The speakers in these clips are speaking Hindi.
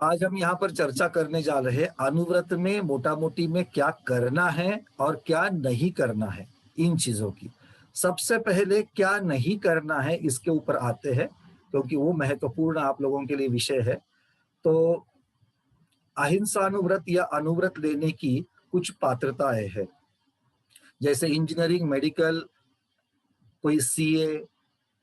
आज हम यहाँ पर चर्चा करने जा रहे हैं अनुव्रत में मोटा मोटी में क्या करना है और क्या नहीं करना है, इन चीजों की। सबसे पहले क्या नहीं करना है इसके ऊपर आते हैं, क्योंकि वो महत्वपूर्ण आप लोगों के लिए विषय है। तो अहिंसानुव्रत या अनुव्रत लेने की कुछ पात्रताएं हैं, जैसे इंजीनियरिंग, मेडिकल, कोई सीए,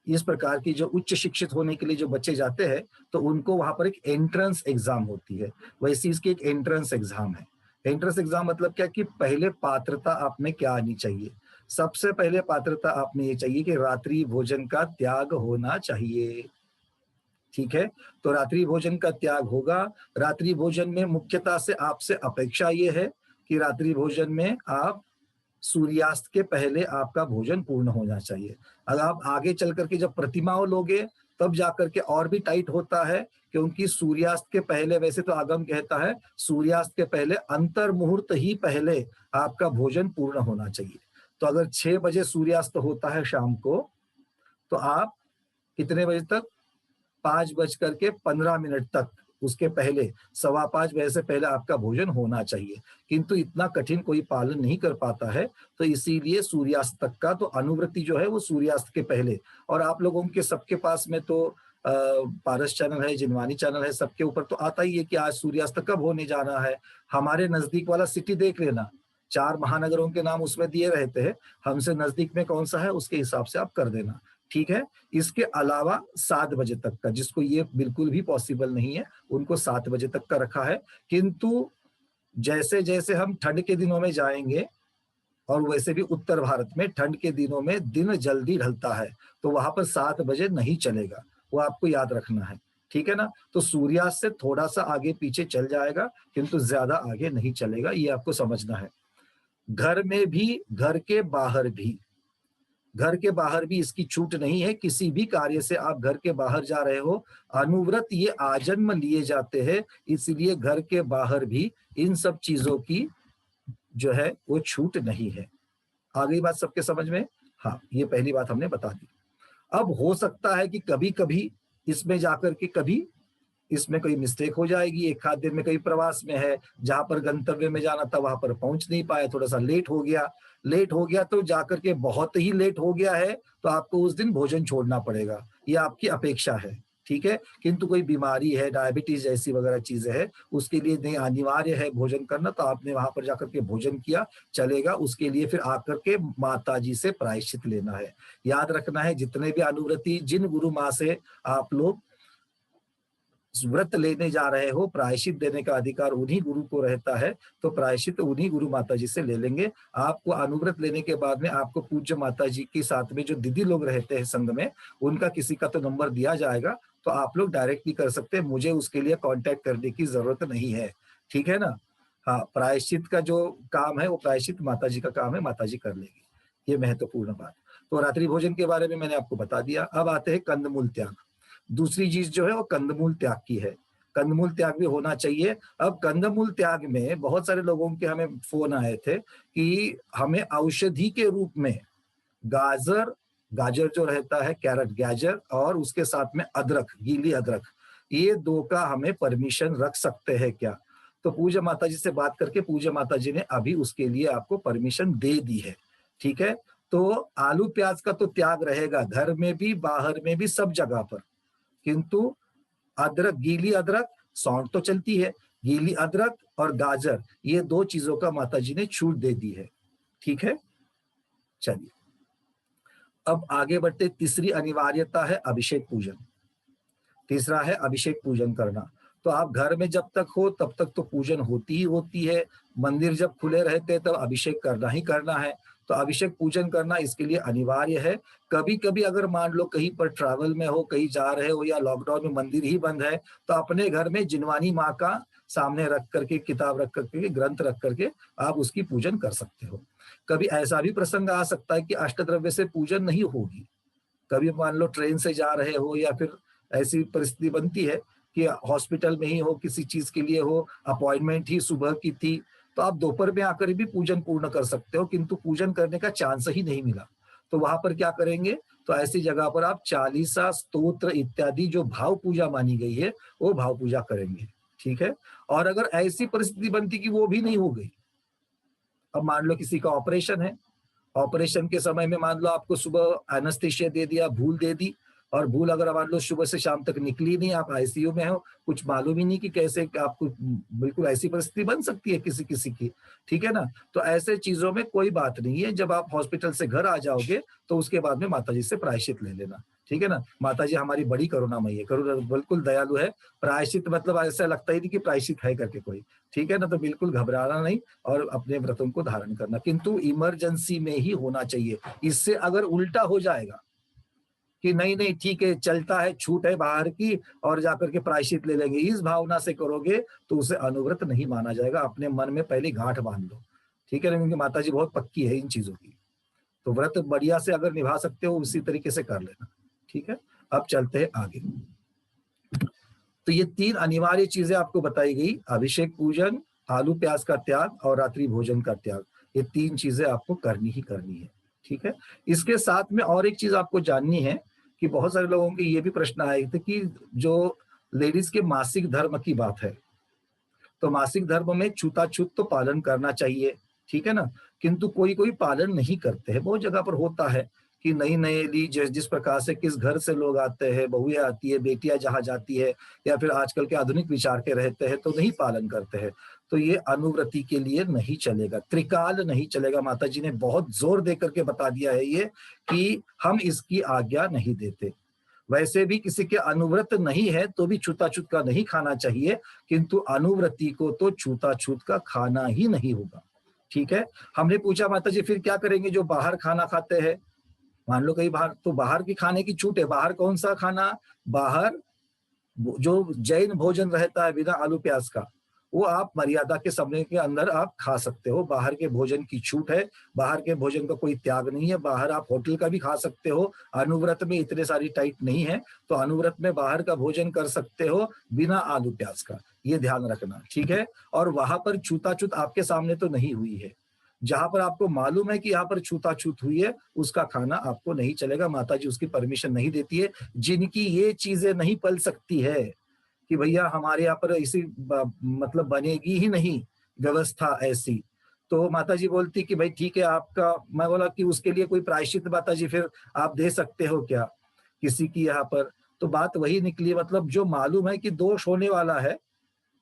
इस प्रकार की जो उच्च शिक्षित होने के लिए जो बच्चे जाते हैं, तो उनको वहाँ पर एक एंट्रेंस एग्ज़ाम होती है। वैसे इसकी एक एंट्रेंस एग्ज़ाम है। एंट्रेंस एग्ज़ाम मतलब क्या कि पहले पात्रता आप में क्या आनी चाहिए? सबसे पहले पात्रता आप में ये चाहिए कि रात्रि भोजन का त्याग होना चाहिए, ठीक है? तो रात्रि भोजन का त्याग होगा। रात्रि भोजन में मुख्यतः से आपसे अपेक्षा ये है कि रात्रि भोजन में आप सूर्यास्त के पहले आपका भोजन पूर्ण होना चाहिए। अगर आप आगे चल कर के जब प्रतिमाओं लोगे, तब जाकर के और भी टाइट होता है, क्योंकि सूर्यास्त के पहले, वैसे तो आगम कहता है सूर्यास्त के पहले अंतर मुहूर्त ही पहले आपका भोजन पूर्ण होना चाहिए। तो अगर 6 बजे सूर्यास्त होता है शाम को, तो आप कितने बजे तक? 5 बज कर के 15 मिनट तक, उसके पहले, सवा 5 बजे से पहले आपका भोजन होना चाहिए। किंतु इतना कठिन कोई पालन नहीं कर पाता है, तो इसीलिए सूर्यास्त तक का तो अनुवृत्ति जो है वो सूर्यास्त के पहले। और आप लोगों के सबके पास में तो पारस चैनल है, जिनवानी चैनल है, सबके ऊपर तो आता ही है कि आज सूर्यास्त कब होने जाना है। हमारे नज़दीक वाला सिटी देख लेना, 4 महानगरों के नाम उसमें दिए रहते हैं, हमसे नज़दीक में कौन-सा है उसके हिसाब से आप कर देना, ठीक है? इसके अलावा 7 बजे तक का, जिसको ये बिल्कुल भी पॉसिबल नहीं है, उनको 7 बजे तक का रखा है। किंतु जैसे-जैसे हम ठंड के दिनों में जाएँगे, और वैसे भी उत्तर भारत में ठंड के दिनों में दिन जल्दी ढलता है, तो वहाँ पर 7 बजे नहीं चलेगा, वो आपको याद रखना है, ठीक है ना? तो सूर्यास्त से थोड़ा-सा आगे-पीछे चल जाएगा, किंतु ज़्यादा आगे नहीं चलेगा, ये आपको समझना है। घर में भी, घर के बाहर भी इसकी छूट नहीं है। किसी भी कार्य से आप घर के बाहर जा रहे हो, अनुव्रत ये आजन्म लिए जाते हैं, इसलिए घर के बाहर भी इन सब चीज़ों की जो है वो छूट नहीं है। आ गई बात सबके समझ में? हाँ, ये पहली बात हमने बता दी। अब हो सकता है कि कभी-कभी इसमें जाकर के कभी इसमें कोई मिस्टेक हो जाएगी, एक आध दिन में कहीं प्रवास में है, जहाँ पर गंतव्य में जाना था वहाँ पर पहुँच नहीं पाए, थोड़ा-सा लेट हो गया। लेट हो गया तो जाकर के बहुत ही लेट हो गया है, तो आपको उस दिन भोजन छोड़ना पड़ेगा, ये आपकी अपेक्षा है, ठीक है? किंतु कोई बीमारी है, डायबिटीज़ जैसी वगैरह चीज़ें हैं, उसके लिए नहीं अनिवार्य है भोजन करना, तो आपने वहाँ पर जाकर के भोजन किया, चलेगा। उसके लिए फिर आकर के माताजी से प्रायश्चित लेना है। याद रखना है, जितने भी अनुव्रती जिन गुरु माँ से आप लोग व्रत लेने जा रहे हो, प्रायश्चित देने का अधिकार उन्हीं गुरु को रहता है, तो प्रायश्चित उन्हीं गुरु माताजी से ले लेंगे। आपको अनुव्रत लेने के बाद में आपको पूज्य माताजी के साथ में जो दीदी लोग रहते हैं संग में, उनका किसी का तो नंबर दिया जाएगा, तो आप लोग डायरेक्टली कर सकते हैं, मुझे उसके लिए कॉन्टैक्ट करने की ज़रूरत नहीं है। ठीक है ना? हाँ, प्रायश्चित का जो काम है, वो प्रायश्चित माताजी का काम है, माताजी कर लेंगी। ये महत्वपूर्ण बात। तो रात्रि भोजन के बारे में मैंने आपको बता दिया। अब आते हैं कंदमूल त्याग। दूसरी चीज़ जो है वो कंदमूल त्याग की है। कंदमूल त्याग भी होना चाहिए। अब कंदमूल त्याग में बहुत सारे लोगों के हमें फ़ोन आए थे कि हमें औषधि के रूप में गाजर, गाजर जो रहता है, कैरट, गाजर और उसके साथ में अदरक, गीली अदरक, ये 2 का हमें परमिशन रख सकते हैं क्या? तो पूज्य माताजी से बात करके पूज्य माताजी ने अभी उसके लिए आपको परमिशन दे दी है, ठीक है? तो आलू प्याज़ का तो त्याग रहेगा, घर में भी, बाहर में भी, सब जगह पर। किंतु अदरक, गीली अदरक, सौंठ तो चलती है, गीली अदरक और गाजर, ये 2 चीज़ों का माताजी ने छूट दे दी है, ठीक है? चलिए, अब आगे बढ़ते, तीसरी अनिवार्यता है अभिषेक पूजन। तीसरा है अभिषेक पूजन करना। तो आप घर में जब तक हो तब तक तो पूजन होती ही होती है, मंदिर जब खुले रहते हैं तब अभिषेक करना ही करना है। तो अभिषेक पूजन करना इसके लिए अनिवार्य है। कभी-कभी अगर मान लो कहीं पर ट्रैवल में हो, कहीं जा रहे हो या लॉकडाउन में मंदिर ही बंद है, तो अपने घर में जिनवानी माँ का सामने रख कर के, किताब रख कर के, ग्रंथ रख कर के आप उसकी पूजन कर सकते हो। कभी ऐसा भी प्रसंग आ सकता है कि अष्टद्रव्य से पूजन नहीं होगी। कभी मान लो ट्रेन से जा रहे हो या फिर ऐसी परिस्थिति बनती है कि हॉस्पिटल में ही हो, किसी चीज़ के लिए हो, अपॉइंटमेंट ही सुबह की थी, तो आप दोपहर में आकर भी पूजन पूर्ण कर सकते हो, किंतु पूजन करने का चांस ही नहीं मिला। तो वहाँ पर क्या करेंगे? तो ऐसी जगह पर आप चालीसा, स्तोत्र इत्यादि जो भाव पूजा मानी गई है, वो भाव पूजा करेंगे। ठीक है। और अगर ऐसी परिस्थिति बनती कि वो भी नहीं हो गई, अब मान लो किसी का ऑपरेशन है, ऑपरेशन के समय में मान लो आपको सुबह एनेस्थीसिया दे दिया, भूल दे दी, और भूल अगर मान लो सुबह से शाम तक निकली नहीं, आप आईसीयू में हो, कुछ मालूम ही नहीं कि कैसे आपको, बिल्कुल ऐसी परिस्थिति बन सकती है किसी किसी की, ठीक है ना। तो ऐसे चीजों में कोई बात नहीं है, जब आप हॉस्पिटल से घर आ जाओगे तो उसके बाद में माताजी से प्रायश्चित ले लेना, ठीक है ना। माताजी हमारी बड़ी करुणामयी है, करुणा बिल्कुल दयालु है। प्रायश्चित मतलब ऐसा लगता ही नहीं कि प्रायश्चित है करके कोई, ठीक है ना। तो बिल्कुल घबराना नहीं और अपने व्रतों को धारण करना, किंतु इमरजेंसी में ही होना चाहिए। इससे अगर उल्टा हो जाएगा कि नहीं नहीं ठीक है, चलता है, छूट है बाहर की और जाकर के प्रायश्चित ले लेंगे, इस भावना से करोगे तो उसे अनुव्रत नहीं माना जाएगा। अपने मन में पहले गांठ बांध लो, ठीक है ना, क्योंकि माता जी बहुत पक्की है इन चीजों की। तो व्रत बढ़िया से अगर निभा सकते हो उसी तरीके से कर लेना, ठीक है। अब चलते हैं आगे। तो ये 3 अनिवार्य चीजें आपको बताई गई, अभिषेक पूजन, आलू प्याज का त्याग और रात्रि भोजन का त्याग। ये 3 चीजें आपको करनी ही करनी है, ठीक है। इसके साथ में और एक चीज आपको जाननी है कि बहुत सारे लोगों के ये भी प्रश्न आए थे कि जो लेडीज के मासिक धर्म की बात है, तो मासिक धर्म में छूताछूत तो पालन करना चाहिए, ठीक है ना। किंतु कोई कोई पालन नहीं करते हैं, बहुत जगह पर होता है कि नई नई जिस प्रकार से किस घर से लोग आते हैं, बहुएं आती है, बेटियां जहां जाती है, या फिर आजकल के आधुनिक विचार के रहते हैं तो नहीं पालन करते हैं। तो ये अनुव्रति के लिए नहीं चलेगा, त्रिकाल नहीं चलेगा। माता जी ने बहुत जोर दे करके बता दिया है ये कि हम इसकी आज्ञा नहीं देते। वैसे भी किसी के अनुव्रत नहीं है तो भी छूताछूत का नहीं खाना चाहिए, किंतु अनुव्रति को तो छूताछूत का खाना ही नहीं होगा, ठीक है। हमने पूछा माता जी फिर क्या करेंगे जो बाहर खाना खाते हैं, मान लो कहीं बाहर, तो बाहर की खाने की छूट है। बाहर कौन सा खाना? बाहर जो जैन भोजन रहता है बिना आलू प्याज का, वो आप मर्यादा के समय के अंदर आप खा सकते हो। बाहर के भोजन की छूट है, बाहर के भोजन का कोई त्याग नहीं है। बाहर आप होटल का भी खा सकते हो, अनुव्रत में इतने सारी टाइट नहीं है, तो अनुव्रत में बाहर का भोजन कर सकते हो बिना आलू प्याज का, ये ध्यान रखना, ठीक है। और वहां पर छूताछूत आपके सामने तो नहीं हुई है, जहां पर आपको मालूम है कि यहाँ पर छूताछूत हुई है उसका खाना आपको नहीं चलेगा, माता जी उसकी परमिशन नहीं देती है। जिनकी ये चीजें नहीं पल सकती है कि भैया हमारे यहाँ पर ऐसी मतलब बनेगी ही नहीं व्यवस्था ऐसी, तो माता जी बोलती कि भाई ठीक है आपका, मैं बोला कि उसके लिए कोई प्रायश्चित माता जी फिर आप दे सकते हो क्या किसी की यहाँ पर? तो बात वही निकली, मतलब जो मालूम है कि दोष होने वाला है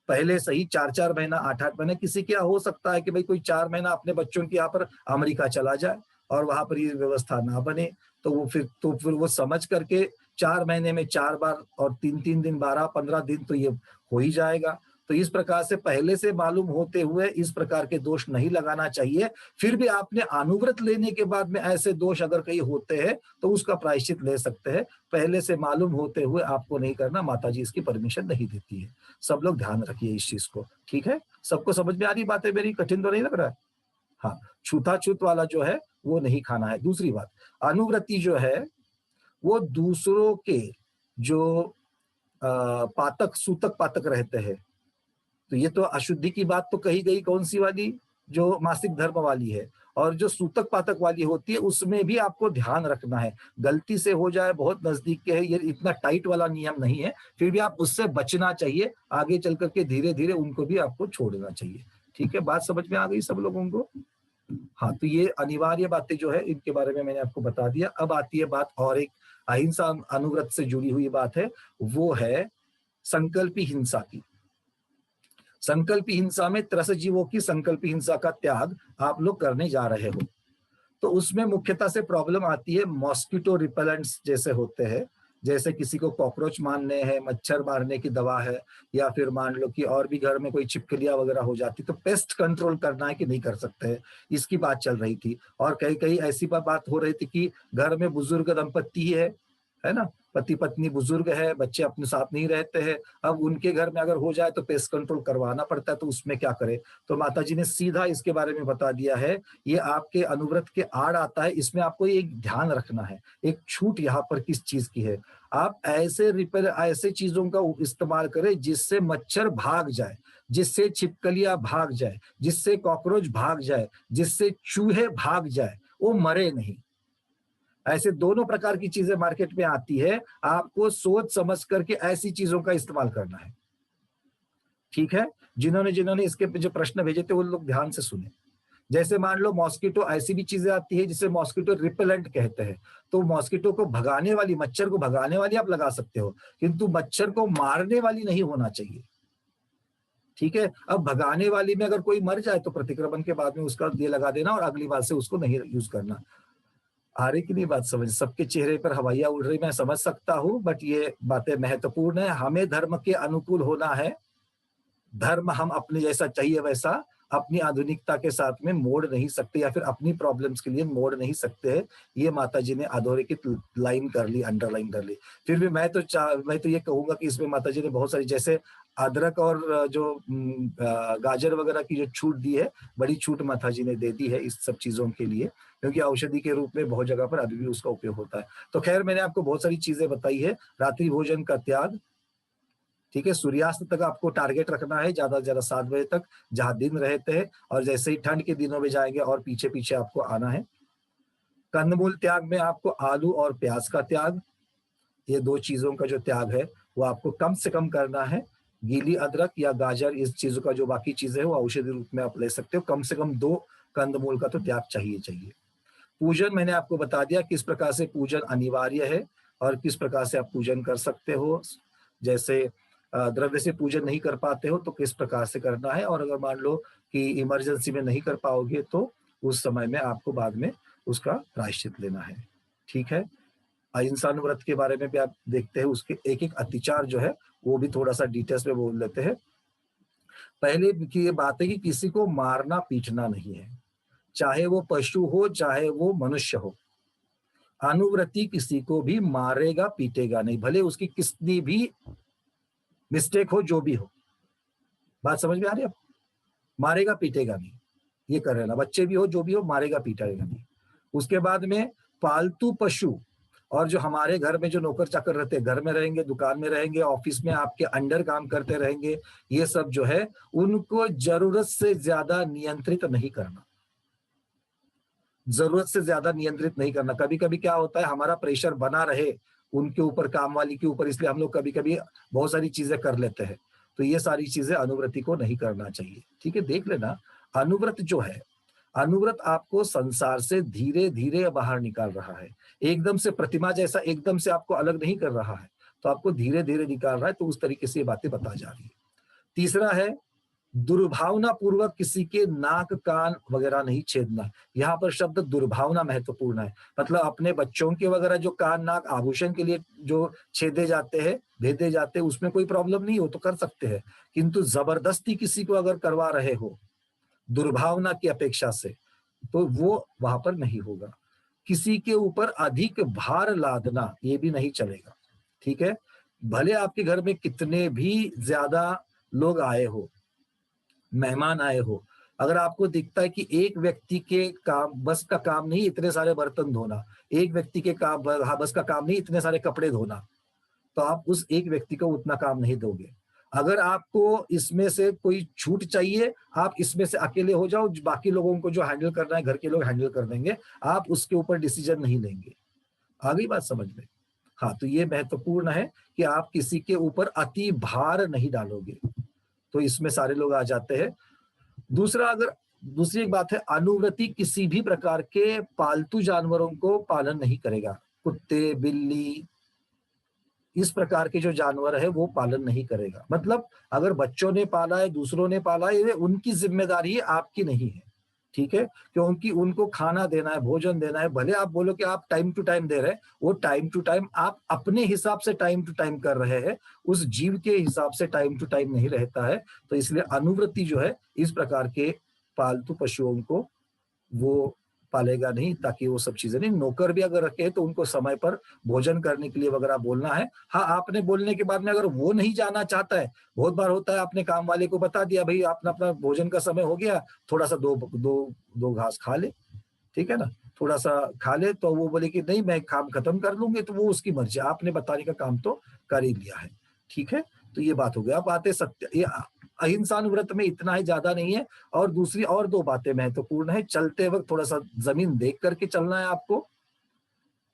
पहले से ही 4-4 महीना 8-8 महीने, किसी क्या हो सकता है कि भाई कोई 4 महीना अपने बच्चों के यहाँ पर अमेरिका चला जाए और वहां पर ये व्यवस्था ना बने, तो वो फिर वो समझ करके 4 महीने में 4 बार और 3-3 दिन 12-15 दिन तो ये हो ही जाएगा। तो इस प्रकार से पहले से मालूम होते हुए इस प्रकार के दोष नहीं लगाना चाहिए। फिर भी आपने अनुव्रत लेने के बाद में ऐसे दोष अगर कहीं होते हैं तो उसका प्रायश्चित ले सकते हैं। पहले से मालूम होते हुए आपको नहीं करना, माता जी इसकी परमिशन नहीं देती है। सब लोग ध्यान रखिए इस चीज को, ठीक है। सबको समझ में आ रही बात है मेरी? कठिन तो नहीं लग रहा है? हाँ, छूताछूत वाला जो है वो नहीं खाना है। दूसरी बात, अनुव्रति जो है वो दूसरों के जो पातक सूतक पातक रहते हैं, तो ये तो अशुद्धि की बात तो कही गई, कौन सी वाली? जो मासिक धर्म वाली है। और जो सूतक पातक वाली होती है उसमें भी आपको ध्यान रखना है, गलती से हो जाए, बहुत नजदीक के है, ये इतना टाइट वाला नियम नहीं है, फिर भी आप उससे बचना चाहिए। आगे चल करके धीरे धीरे उनको भी आपको छोड़ना चाहिए, ठीक है। बात समझ में आ गई सब लोगों को? हाँ, तो ये अनिवार्य बातें जो है इनके बारे में मैंने आपको बता दिया। अब आती है बात और एक अहिंसा अनुव्रत से जुड़ी हुई बात है, वो है संकल्पी हिंसा की। संकल्पी हिंसा में त्रस्त जीवों की संकल्पी हिंसा का त्याग आप लोग करने जा रहे हो, तो उसमें मुख्यतः से प्रॉब्लम आती है मॉस्किटो रिपेलेंट्स जैसे होते हैं, जैसे किसी को कॉकरोच मारने हैं, मच्छर मारने की दवा है, या फिर मान लो कि और भी घर में कोई छिपकलियां वगैरह हो जाती, तो पेस्ट कंट्रोल करना है कि नहीं कर सकते हैं, इसकी बात चल रही थी। और कहीं कहीं ऐसी बात हो रही थी कि घर में बुजुर्ग दंपत्ति है ना, पति पत्नी बुजुर्ग है, बच्चे अपने साथ नहीं रहते हैं, अब उनके घर में अगर हो जाए तो पेस्ट कंट्रोल करवाना पड़ता है, तो उसमें क्या करें? तो माता जी ने सीधा इसके बारे में बता दिया है, ये आपके अनुव्रत के आड़ आता है। इसमें आपको एक ध्यान रखना है, एक छूट यहाँ पर किस चीज की है। आप ऐसे चीजों का इस्तेमाल करें जिससे मच्छर भाग जाए, जिससे छिपकलियां भाग जाए, जिससे कॉकरोच भाग जाए, जिससे चूहे भाग जाए, वो मरे नहीं। ऐसे दोनों प्रकार की चीजें मार्केट में आती है, आपको सोच समझ करके ऐसी चीजों का इस्तेमाल करना है। ठीक है? जिन्होंने जिन्होंने इसके जो प्रश्न भेजे थे वो लोग ध्यान से सुने। जैसे मान लो मॉस्किटो, ऐसी भी चीजें आती है जिसे मॉस्किटो रिपेलेंट कहते हैं। तो मॉस्किटो को भगाने वाली, मच्छर को भगाने वाली आप लगा सकते हो, किंतु मच्छर को मारने वाली नहीं होना चाहिए। ठीक है? अब भगाने वाली में अगर कोई मर जाए तो प्रतिक्रमण के बाद में उसका ये लगा देना और अगली बार से उसको नहीं यूज करना। आ रही कि नहीं बात समझ? सबके चेहरे पर हवाइयां उड़ रही, मैं समझ सकता हूँ, बट ये बातें महत्वपूर्ण है। हमें धर्म के अनुकूल होना है। धर्म हम अपने जैसा चाहिए वैसा अपनी आधुनिकता के साथ में मोड़ नहीं सकते, या फिर अपनी प्रॉब्लम्स के लिए मोड़ नहीं सकते हैं। ये माता जी ने अधोरेखित लाइन कर ली, अंडरलाइन कर ली। फिर भी मैं तो ये कहूंगा कि इसमें माता जी ने बहुत सारी, जैसे अदरक और जो गाजर वगैरह की जो छूट दी है, बड़ी छूट माता जी ने दे दी है इस सब चीजों के लिए, क्योंकि औषधि के रूप में बहुत जगह पर अभी भी उसका उपयोग होता है। तो खैर, मैंने आपको बहुत सारी चीजें बताई है। रात्रि भोजन का त्याग, ठीक है? सूर्यास्त तक आपको टारगेट रखना है, ज्यादा से ज्यादा 7 बजे तक, जहां दिन रहते हैं, और जैसे ही ठंड के दिनों में जाएंगे और पीछे पीछे आपको आना है। कंदमूल त्याग में आपको आलू और प्याज का त्याग, ये 2 चीजों का जो त्याग है वो आपको कम से कम करना है। गीली अदरक या गाजर, इस चीजों का जो बाकी चीजें है वो औषधि रूप में आप ले सकते हो। कम से कम 2 कंदमूल का तो त्याग चाहिए चाहिए। पूजन मैंने आपको बता दिया किस प्रकार से पूजन अनिवार्य है और किस प्रकार से आप पूजन कर सकते हो। जैसे द्रव्य से पूजन नहीं कर पाते हो तो किस प्रकार से करना है, और अगर मान लो कि इमरजेंसी में नहीं कर पाओगे तो उस समय में आपको बाद में उसका प्रायश्चित लेना है। ठीक है? अहिंसा व्रत के बारे में भी आप देखते हैं, उसके एक एक अतिचार जो है वो भी थोड़ा सा डिटेल्स में बोल लेते हैं। पहले की ये बात है कि किसी को मारना पीटना नहीं है, चाहे वो पशु हो चाहे वो मनुष्य हो। अनुव्रती किसी को भी मारेगा पीटेगा नहीं, भले उसकी कितनी भी मिस्टेक हो, जो भी हो। बात समझ में आ रही है? मारेगा पीटेगा नहीं, ये कर लेना। बच्चे भी हो, जो भी हो, मारेगा पीटेगा नहीं। उसके बाद में पालतू पशु और जो हमारे घर में जो नौकर चाकर रहते हैं, घर में रहेंगे, दुकान में रहेंगे, ऑफिस में आपके अंडर काम करते रहेंगे, ये सब जो है उनको जरूरत से ज्यादा नियंत्रित नहीं करना। जरूरत से ज्यादा नियंत्रित नहीं करना। कभी कभी क्या होता है, हमारा प्रेशर बना रहे उनके ऊपर, काम वाली के ऊपर, इसलिए हम लोग कभी कभी बहुत सारी चीजें कर लेते हैं। तो ये सारी चीजें अनुव्रति को नहीं करना चाहिए। ठीक है? देख लेना, अनुव्रत जो है, अनुव्रत आपको संसार से धीरे धीरे बाहर निकाल रहा है। एकदम से प्रतिमा जैसा एकदम से आपको अलग नहीं कर रहा है, तो आपको धीरे धीरे निकाल रहा है। तो उस तरीके से ये बातें बता जा रही है। तीसरा है, दुर्भावना पूर्वक किसी के नाक कान वगैरह नहीं छेदना। यहाँ पर शब्द दुर्भावना महत्वपूर्ण है। मतलब अपने बच्चों के वगैरह जो कान नाक आभूषण के लिए जो छेदे जाते हैं, भेदे जाते हैं, उसमें कोई प्रॉब्लम नहीं हो तो कर सकते हैं, किंतु जबरदस्ती किसी को अगर करवा रहे हो दुर्भावना की अपेक्षा से, तो वो वहां पर नहीं होगा। किसी के ऊपर अधिक भार लादना, ये भी नहीं चलेगा। ठीक है? भले आपके घर में कितने भी ज्यादा लोग आए हो, मेहमान आए हो, अगर आपको दिखता है कि एक व्यक्ति के काम, बस का काम नहीं इतने सारे बर्तन धोना, एक व्यक्ति के काम, हाँ, बस का काम नहीं इतने सारे कपड़े धोना, तो आप उस एक व्यक्ति को उतना काम नहीं दोगे। अगर आपको इसमें से कोई छूट चाहिए, आप इसमें से अकेले हो जाओ, बाकी लोगों को जो हैंडल करना है घर के लोग हैंडल कर देंगे, आप उसके ऊपर डिसीजन नहीं लेंगे। आ गई बात समझ में? हाँ, तो ये महत्वपूर्ण है कि आप किसी के ऊपर अति भार नहीं डालोगे। तो इसमें सारे लोग आ जाते हैं। दूसरा, अगर दूसरी एक बात है, अनुव्रति किसी भी प्रकार के पालतू जानवरों को पालन नहीं करेगा। कुत्ते, बिल्ली, इस प्रकार के जो जानवर है वो पालन नहीं करेगा। मतलब अगर बच्चों ने पाला है, दूसरों ने पाला है, ये उनकी जिम्मेदारी है, आपकी नहीं है। ठीक है? क्योंकि उनको खाना देना है, भोजन देना है। भले आप बोलो कि आप टाइम टू टाइम दे रहे हैं, वो टाइम टू टाइम आप अपने हिसाब से टाइम टू टाइम कर रहे हैं, उस जीव के हिसाब से टाइम टू टाइम नहीं रहता है। तो इसलिए अनुवृत्ति जो है इस प्रकार के पालतू पशुओं को वो पालेगा नहीं, ताकि वो सब चीजें नहीं। नौकर भी अगर रखे तो उनको समय पर भोजन करने के लिए वगैरह बोलना है। हाँ, आपने बोलने के बाद में अगर वो नहीं जाना चाहता है, बहुत बार होता है आपने काम वाले को बता दिया, भाई अपना अपना भोजन का समय हो गया, थोड़ा सा दो घास खा ले, ठीक है ना, थोड़ा सा खा ले, तो वो बोले कि नहीं मैं काम खत्म कर लूंगी, तो वो उसकी मर्जी, आपने बताने का काम तो कर ही लिया है। ठीक है? तो ये बात हो गई। अब आते सत्य, ये अहिंसा व्रत में इतना ही, ज्यादा नहीं है। और दूसरी और 2 बातें महत्वपूर्ण है। चलते वक्त थोड़ा सा जमीन देख करके चलना है आपको,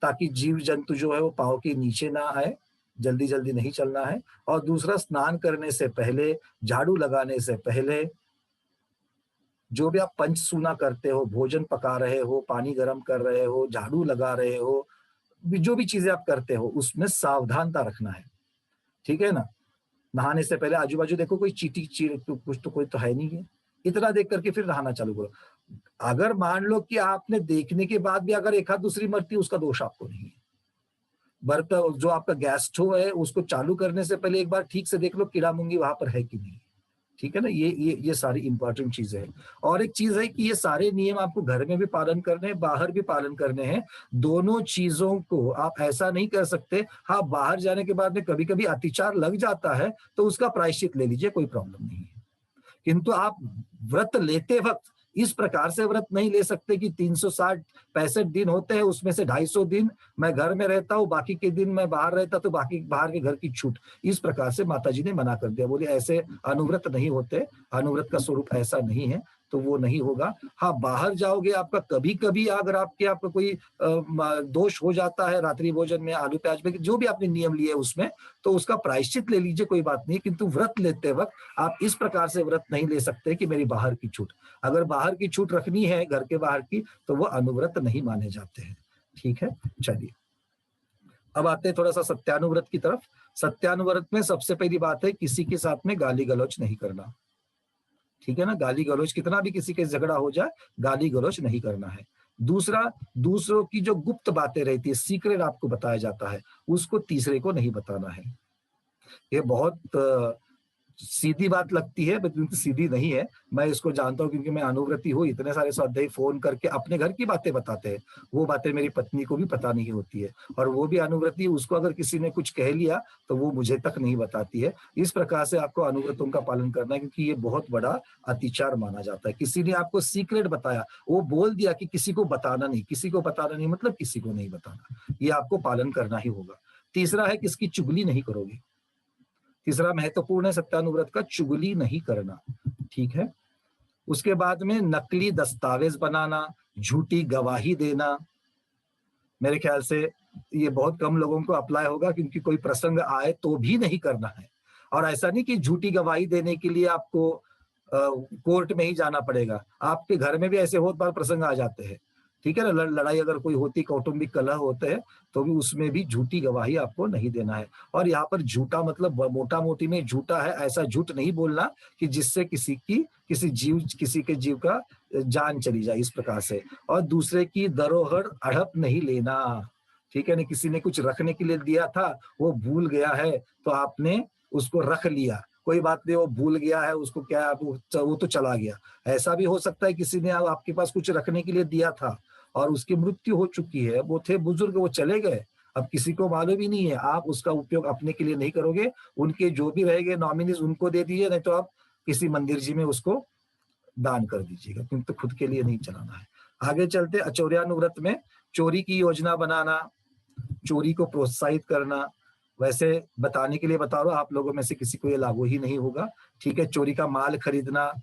ताकि जीव जंतु जो है वो पाँव के नीचे ना आए। जल्दी जल्दी नहीं चलना है। और दूसरा, स्नान करने से पहले, झाड़ू लगाने से पहले, जो भी आप पंचसूना करते हो, भोजन पका रहे हो, पानी गर्म कर रहे हो, झाड़ू लगा रहे हो, जो भी चीजें आप करते हो उसमें सावधानता रखना है, ठीक है ना? नहाने से पहले आजू-बाजू देखो, कोई चींटी चीर तो कुछ तो कोई तो है नहीं है। इतना देख कर के फिर नहाना चालू करो। अगर मान लो कि आपने देखने के बाद भी अगर एक आध दूसरी मरती है, उसका दोष आपको नहीं है। बर्तन जो आपका गैस स्टोव है उसको चालू करने से पहले एक बार ठीक से देख लो कीड़ा-मुंगी वहाँ पर है कि नहीं। ठीक है ना? ये सारी इम्पोर्टेंट चीज़ें हैं। और एक चीज़ है कि ये सारे नियम आपको घर में भी पालन करने हैं, बाहर भी पालन करने हैं। दोनों चीज़ों को आप ऐसा नहीं कर सकते। हाँ, बाहर जाने के बाद में कभी-कभी अतिचार लग जाता है, तो उसका प्रायश्चित ले लीजिए, कोई प्रॉब्लम नहीं है। किंतु आप व्रत लेते वक़्त इस प्रकार से व्रत नहीं ले सकते कि 360 65 दिन होते हैं, उसमें से 250 दिन मैं घर में रहता हूँ, बाकी के दिन मैं बाहर रहता तो बाकी बाहर के घर की छूट। इस प्रकार से माताजी ने मना कर दिया, बोली ऐसे अनुव्रत नहीं होते, अनुव्रत का स्वरूप ऐसा नहीं है, तो वो नहीं होगा। हाँ, बाहर जाओगे, आपका कभी-कभी अगर आपका कोई दोष हो जाता है रात्रि भोजन में, आलू प्याज में, जो भी आपने नियम लिए उसमें, तो उसका प्रायश्चित ले लीजिए, कोई बात नहीं। किंतु व्रत लेते वक़्त आप इस प्रकार से व्रत नहीं ले सकते कि मेरी बाहर की छूट। अगर बाहर की छूट रखनी है, घर के बाहर की, तो वो अनुव्रत नहीं माने जाते हैं। ठीक है? चलिए, अब आते हैं थोड़ा-सा सत्यानुव्रत की तरफ। सत्यानुव्रत में सबसे पहली बात है, किसी के साथ में गाली-गलौच नहीं करना। ठीक है ना? गाली-गलौच, कितना भी किसी के झगड़ा हो जाए, गाली-गलौच नहीं करना है। दूसरा, दूसरों की जो गुप्त बातें रहती है, सीक्रेट आपको बताया जाता है, उसको तीसरे को नहीं बताना है। ये बहुत सीधी बात लगती है, बट सीधी नहीं है। मैं इसको जानता हूँ क्योंकि मैं अनुव्रती हूँ। इतने सारे स्वाध्यायी फ़ोन करके अपने घर की बातें बताते हैं। वो बातें मेरी पत्नी को भी पता नहीं होती है, और वो भी अनुव्रती है, उसको अगर किसी ने कुछ कह लिया, तो वो मुझे तक नहीं बताती है। इस प्रकार से आपको अनुव्रतों का पालन करना है, क्योंकि ये बहुत बड़ा अतिचार माना जाता है। किसी ने आपको सीक्रेट बताया, वो बोल दिया कि किसी को बताना नहीं, किसी को बताना नहीं मतलब किसी को नहीं बताना। ये आपको पालन करना ही होगा। तीसरा है, किसकी चुगली नहीं करोगे। तीसरा महत्वपूर्ण है सत्यानुव्रत का, चुगली नहीं करना, ठीक है? उसके बाद में नकली दस्तावेज बनाना, झूठी गवाही देना, मेरे ख्याल से ये बहुत कम लोगों को अप्लाई होगा, क्योंकि कोई प्रसंग आए तो भी नहीं करना है। और ऐसा नहीं कि झूठी गवाही देने के लिए आपको कोर्ट में ही जाना पड़ेगा। आपके घर में भी ऐसे बहुत बार प्रसंग आ जाते हैं, ठीक है ना? लड़ाई अगर कोई होती, कौटुंबिक कलह होते हैं, तो भी उसमें भी झूठी गवाही आपको नहीं देना है। और यहाँ पर झूठा मतलब मोटा-मोटी में झूठा है, ऐसा झूठ नहीं बोलना कि जिससे किसी के जीव का जान चली जाए, इस प्रकार से। और दूसरे की धरोहर हड़प नहीं लेना, ठीक है ना? किसी ने कुछ रखने के लिए दिया था, वो भूल गया है, तो आपने उसको रख लिया। कोई बात नहीं, वो भूल गया है, उसको क्या है, वो तो चला गया। ऐसा भी हो सकता है किसी ने आपके पास कुछ रखने के लिए दिया था और उसकी मृत्यु हो चुकी है, वो थे बुजुर्ग, वो चले गए। अब किसी को मालूम ही नहीं है, आप उसका उपयोग अपने के लिए नहीं करोगे, उनके जो भी रहेंगे नॉमिनीज़ उनको दे दीजिए, नहीं तो आप किसी मंदिर जी में उसको दान कर दीजिएगा, किंतु खुद के लिए नहीं चलाना है। आगे चलते अचौर्यानुव्रत में चोरी की योजना बनाना, चोरी को प्रोत्साहित करना। वैसे बताने के लिए बता रहा हूँ, आप लोगों में से किसी को ये लागू ही नहीं होगा, ठीक है? चोरी का माल खरीदना,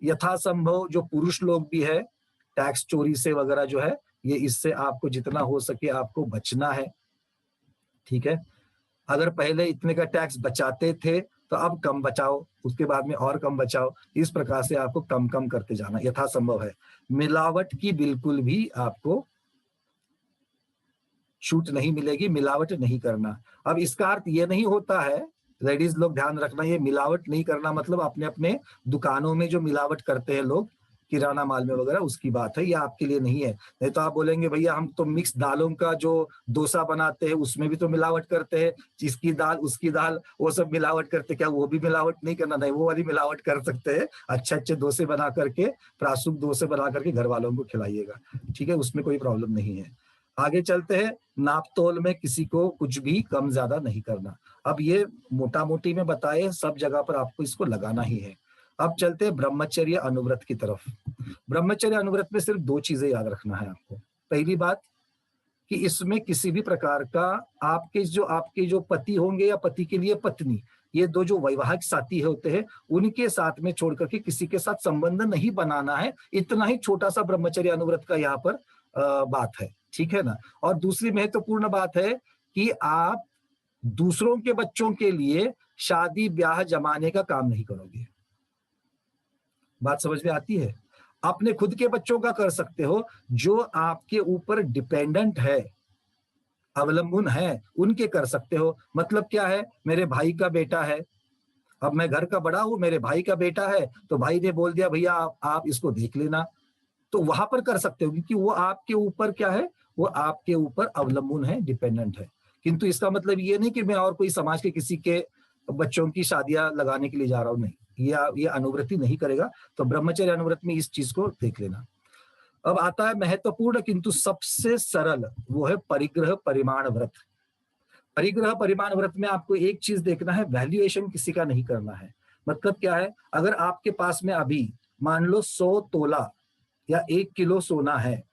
यथासंभव जो पुरुष लोग भी है, टैक्स चोरी से वगैरह जो है, ये इससे आपको जितना हो सके आपको बचना है, ठीक है? अगर पहले इतने का टैक्स बचाते थे, तो अब कम बचाओ, उसके बाद में और कम बचाओ। इस प्रकार से आपको कम-कम करते जाना यथासंभव है। मिलावट की बिल्कुल भी आपको छूट नहीं मिलेगी, मिलावट नहीं करना। अब इसका अर्थ ये नहीं होता है, लेडीज़ लोग ध्यान रखना, ये मिलावट नहीं करना मतलब अपने-अपने दुकानों में जो मिलावट करते हैं लोग, किराना माल में वगैरह, उसकी बात है, ये आपके लिए नहीं है। नहीं तो आप बोलेंगे भैया हम तो मिक्स दालों का जो डोसा बनाते हैं उसमें भी तो मिलावट करते हैं, इसकी दाल, उसकी दाल, वो सब मिलावट करते हैं, क्या वो भी मिलावट नहीं करना? नहीं, वो वाली मिलावट कर सकते हैं। अच्छे-अच्छे डोसे बना करके, प्राशुद्ध डोसे बना करके घरवालों को खिलाइएगा, ठीक है? उसमें कोई प्रॉब्लम नहीं है। आगे चलते हैं, नाप-तोल में किसी को कुछ भी कम-ज़्यादा नहीं करना। अब ये मोटा-मोटी में बताए, सब जगह पर आपको इसको लगाना ही है। अब चलते हैं ब्रह्मचर्य अनुव्रत की तरफ। ब्रह्मचर्य अनुव्रत में सिर्फ 2 चीज़ें याद रखना है आपको। पहली बात कि इसमें किसी भी प्रकार का आपके जो पति होंगे या पति के लिए पत्नी, ये 2 जो वैवाहिक साथी होते हैं, उनके साथ में छोड़ कर के किसी के साथ संबंध नहीं बनाना है। इतना ही छोटा-सा ब्रह्मचर्य अनुव्रत का यहाँ पर बात है, ठीक है ना? और दूसरी महत्वपूर्ण बात है कि आप दूसरों के बच्चों के लिए शादी ब्याह जमाने का काम नहीं करोगे। बात समझ में आती है? अपने खुद के बच्चों का कर सकते हो, जो आपके ऊपर डिपेंडेंट है, अवलंबन है, उनके कर सकते हो। मतलब क्या है, मेरे भाई का बेटा है, अब मैं घर का बड़ा हूँ, मेरे भाई का बेटा है, तो भाई ने बोल दिया भैया आप इसको देख लेना, तो वहां पर कर सकते हो, क्योंकि वो आपके ऊपर क्या है, वो आपके ऊपर अवलंबन है, डिपेंडेंट है। किंतु इसका मतलब ये नहीं कि मैं और कोई समाज के किसी के बच्चों की शादियां लगाने के लिए जा रहा हूँ, नहीं, ये अनुवृत्ति नहीं करेगा। तो ब्रह्मचर्य अनुव्रत में इस चीज को देख लेना। अब आता है महत्वपूर्ण किंतु सबसे सरल, वो है परिग्रह परिमाण व्रत। परिग्रह परिमाण व्रत में आपको एक चीज देखना है, वैल्यूएशन किसी का नहीं करना है। मतलब क्या है, अगर आपके पास में अभी मान लो 100 तोला या 1 किलो सोना है,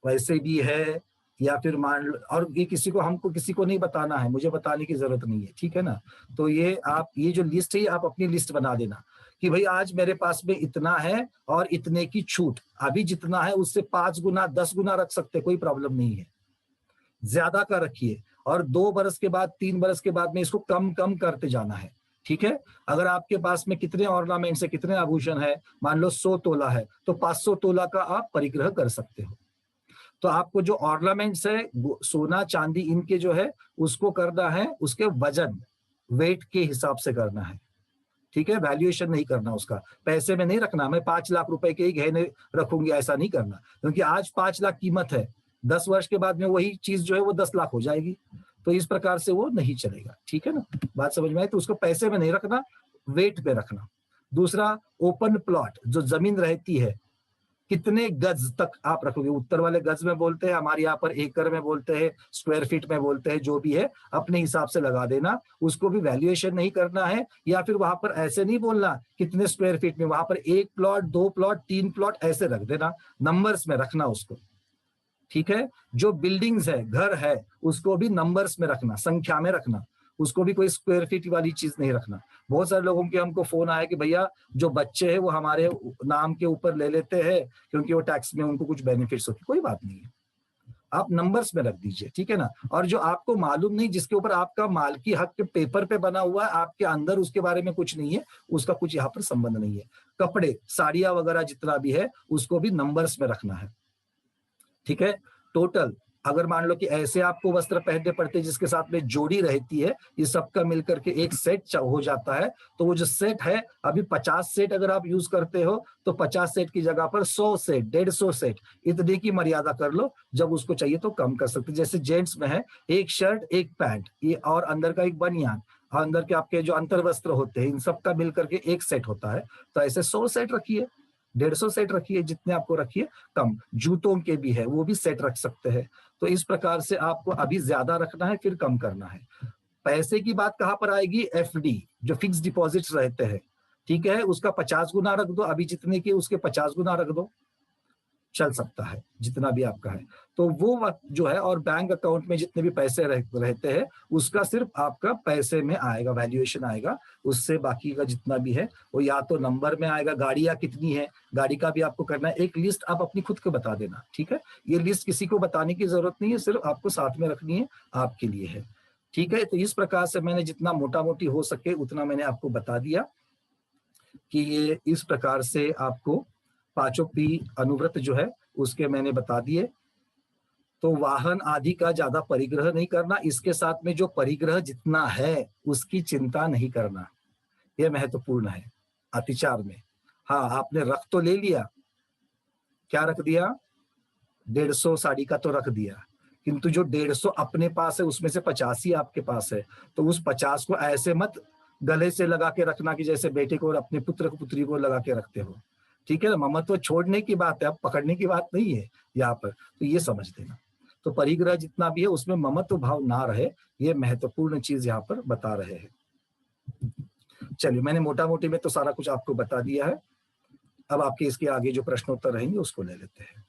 वैसे भी है, या फिर मान लो, और ये किसी को, हमको किसी को नहीं बताना है, मुझे बताने की जरूरत नहीं है, ठीक है ना। तो ये आप, ये जो लिस्ट है, आप अपनी लिस्ट बना देना कि भाई आज मेरे पास में इतना है और इतने की छूट, अभी जितना है उससे 5 गुना 10 गुना रख सकते, कोई प्रॉब्लम नहीं है, ज्यादा का रखिए। और 2 बरस के बाद 3 बरस के बाद में इसको कम कम करते जाना है, ठीक है। अगर आपके पास में कितने ऑर्नामेंट्स है, कितने आभूषण है, मान लो 100 तोला है, तो 500 तोला का आप परिग्रह कर सकते हो। तो आपको जो ऑर्नामेंट्स है, सोना चांदी इनके जो है, उसको करना है, उसके वजन, वेट के हिसाब से करना है, ठीक है। वैल्यूएशन नहीं करना उसका, पैसे में नहीं रखना, मैं 5 लाख रुपए के ही गहने रखूंगी, ऐसा नहीं करना, क्योंकि आज 5 लाख कीमत है, 10 वर्ष के बाद में वही चीज जो है वो 10 लाख हो जाएगी। तो इस प्रकार से वो नहीं चलेगा, ठीक है ना। बात समझ में आई? तो उसको पैसे में नहीं रखना, वेट पे रखना। दूसरा, ओपन प्लॉट, जो जमीन रहती है, कितने गज तक आप रखोगे, उत्तर वाले गज में बोलते हैं, हमारे यहाँ पर एकड़ में बोलते हैं, स्क्वायर फीट में बोलते हैं, जो भी है अपने हिसाब से लगा देना। उसको भी वैल्यूएशन नहीं करना है, या फिर वहां पर ऐसे नहीं बोलना कितने स्क्वायर फीट में, वहां पर 1 प्लॉट 2 प्लॉट 3 प्लॉट ऐसे रख देना, नंबर्स में रखना उसको, ठीक है। जो बिल्डिंग्स है, घर है, उसको भी नंबर्स में रखना, संख्या में रखना, उसको भी कोई स्क्वायर फीट वाली चीज नहीं रखना। बहुत सारे लोगों के हमको फोन आया कि भैया जो बच्चे हैं वो हमारे नाम के ऊपर ले लेते हैं क्योंकि वो टैक्स में उनको कुछ बेनिफिट्स होती, कोई बात नहीं है, आप नंबर्स में रख दीजिए, ठीक है ना। और जो आपको मालूम नहीं, जिसके ऊपर आपका मालकी हक के पेपर पे बना हुआ है, आपके अंदर उसके बारे में कुछ नहीं है, उसका कुछ यहाँ पर संबंध नहीं है। कपड़े, साड़ियां वगैरह जितना भी है, उसको भी नंबर्स में रखना है, ठीक है। टोटल, अगर मान लो कि ऐसे आपको वस्त्र पहनने पड़ते हैं जिसके साथ में जोड़ी रहती है, ये सबका मिलकर के एक सेट हो जाता है, तो वो जो सेट है, अभी 50 सेट अगर आप यूज करते हो, तो 50 सेट की जगह पर 100 सेट 150 सेट इतने की मर्यादा कर लो। जब उसको चाहिए तो कम कर सकते, जैसे जेंट्स में है, एक शर्ट एक पैंट, ये और अंदर का एक बनियान, अंदर के आपके जो अंतर वस्त्र होते हैं, इन सबका मिलकर के एक सेट होता है। तो ऐसे 100 सेट रखिए, 150 सेट रखिए, जितने आपको रखिए, कम। जूतों के भी है, वो भी सेट रख सकते हैं। तो इस प्रकार से आपको अभी ज्यादा रखना है, फिर कम करना है। पैसे की बात कहां पर आएगी, एफडी, जो फिक्स डिपॉजिट्स रहते हैं, ठीक है, उसका 50 गुना रख दो, अभी जितने की उसके 50 गुना रख दो, चल सकता है जितना भी आपका है। तो वो जो है, और बैंक अकाउंट में जितने भी पैसे रहते हैं, उसका सिर्फ आपका पैसे में आएगा, वैल्यूएशन आएगा, उससे बाकी का जितना भी है वो या तो नंबर में आएगा। गाड़ियां कितनी है, गाड़ी का भी आपको करना है, एक लिस्ट आप अपनी खुद को बता देना, ठीक है। ये लिस्ट किसी को बताने की जरूरत नहीं है, सिर्फ आपको साथ में रखनी है, आपके लिए है, ठीक है। तो इस प्रकार से मैंने जितना मोटा मोटी हो सके उतना मैंने आपको बता दिया कि ये इस प्रकार से आपको पांचों पी अनुव्रत जो है उसके मैंने बता दिए। तो वाहन आदि का ज्यादा परिग्रह नहीं करना, इसके साथ में जो परिग्रह जितना है उसकी चिंता नहीं करना, यह महत्वपूर्ण है अतिचार में। हाँ, आपने रख तो ले लिया, क्या रख दिया, 150 साड़ी का तो रख दिया, किंतु जो 150 अपने पास है उसमें से 50 ही आपके पास है, तो उस 50 को ऐसे मत गले से लगा के रखना कि जैसे बेटे को और अपने पुत्र को पुत्री को लगा के रखते हो, ठीक है ना। ममत्व छोड़ने की बात है, अब पकड़ने की बात नहीं है यहाँ पर, तो ये समझ लेना। तो परिग्रह जितना भी है उसमें ममत्व भाव ना रहे, ये महत्वपूर्ण चीज यहाँ पर बता रहे हैं। चलिए, मैंने मोटा मोटी में तो सारा कुछ आपको बता दिया है। अब आपके इसके आगे जो प्रश्नोत्तर रहेंगे उसको ले लेते हैं।